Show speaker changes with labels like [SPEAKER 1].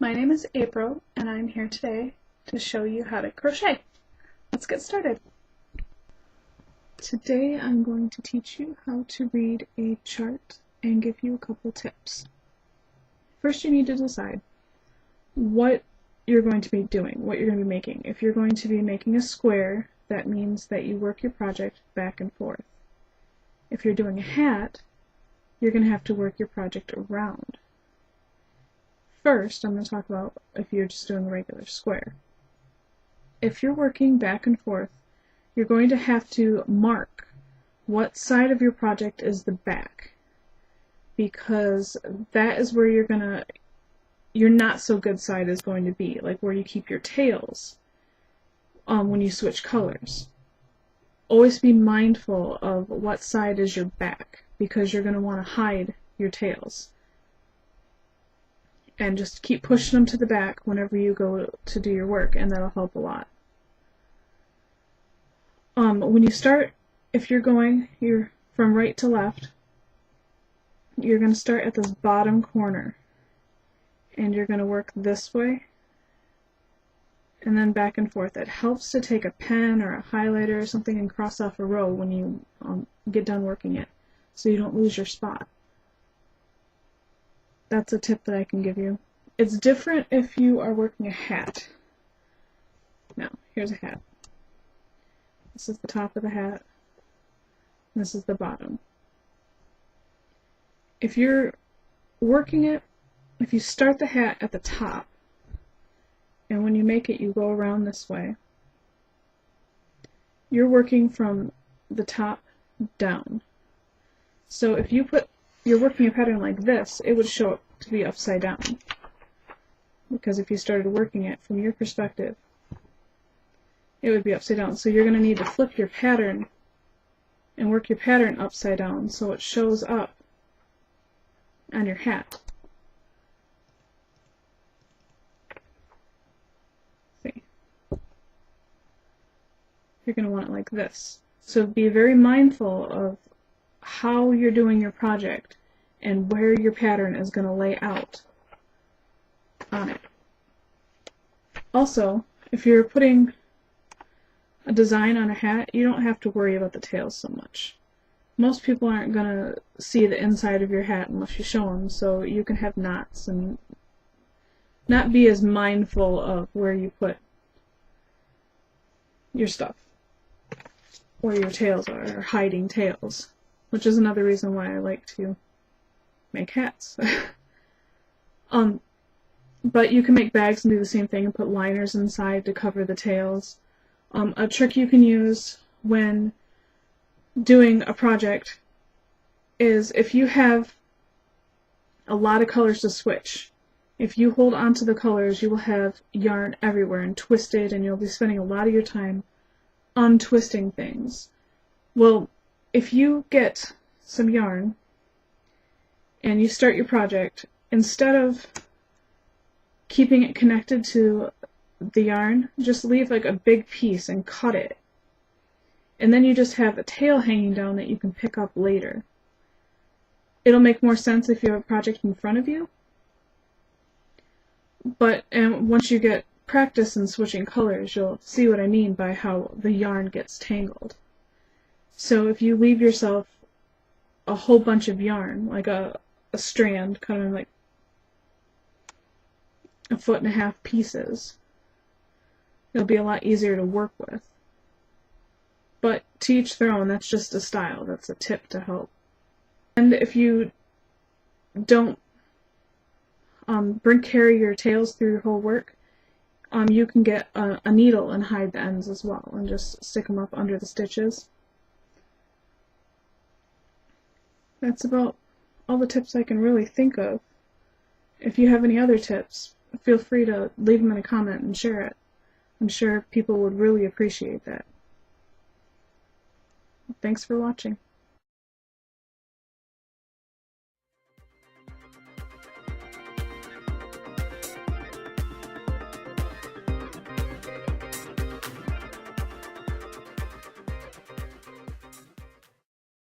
[SPEAKER 1] my name is April and I'm here today to show you how to crochet. Let's get started. Today I'm going to teach you how to read a chart and give you a couple tips. First, you need to decide what you're going to be doing, what you're going to be making. If you're going to be making a square, that means that you work your project back and forth. If you're doing a hat, you're going to have to work your project around. First, I'm going to talk about if you're just doing a regular square. If you're working back and forth, you're going to have to mark what side of your project is the back, because that is where your not so good side is going to be, like where you keep your tails when you switch colors. Always be mindful of what side is your back, because you're going to want to hide your tails. And just keep pushing them to the back whenever you go to do your work, and that'll help a lot. When you start, if you're from right to left, you're going to start at this bottom corner, and you're going to work this way, and then back and forth. It helps to take a pen or a highlighter or something and cross off a row when you get done working it, so you don't lose your spot. That's a tip that I can give you. It's different if you are working a hat. Now, here's a hat. This is the top of the hat. This is the bottom. If you're working it, if you start the hat at the top, and when you make it you go around this way, you're working from the top down. So if you're working a pattern like this, it would show up to be upside down, because if you started working it from your perspective, it would be upside down. So you're going to need to flip your pattern and work your pattern upside down so it shows up on your hat. See? You're going to want it like this. So be very mindful of how you're doing your project and where your pattern is going to lay out on it. Also, if you're putting a design on a hat, you don't have to worry about the tails so much. Most people aren't going to see the inside of your hat unless you show them, so you can have knots and not be as mindful of where you put your stuff, where your tails are, or hiding tails, which is another reason why I like to make hats. But you can make bags and do the same thing and put liners inside to cover the tails. A trick you can use when doing a project is if you have a lot of colors to switch, if you hold on to the colors, you will have yarn everywhere and twisted, and you'll be spending a lot of your time untwisting things. Well, if you get some yarn and you start your project, instead of keeping it connected to the yarn, just leave like a big piece and cut it. And then you just have a tail hanging down that you can pick up later. It'll make more sense if you have a project in front of you. And once you get practice in switching colors, you'll see what I mean by how the yarn gets tangled. So if you leave yourself a whole bunch of yarn, like a strand, kind of like 1.5 foot pieces, it'll be a lot easier to work with. But to each their own, that's just a style, that's a tip to help. And if you don't carry your tails through your whole work, you can get a needle and hide the ends as well, and just stick them up under the stitches. That's about all the tips I can really think of. If you have any other tips, feel free to leave them in a comment and share it. I'm sure people would really appreciate that. Thanks for watching.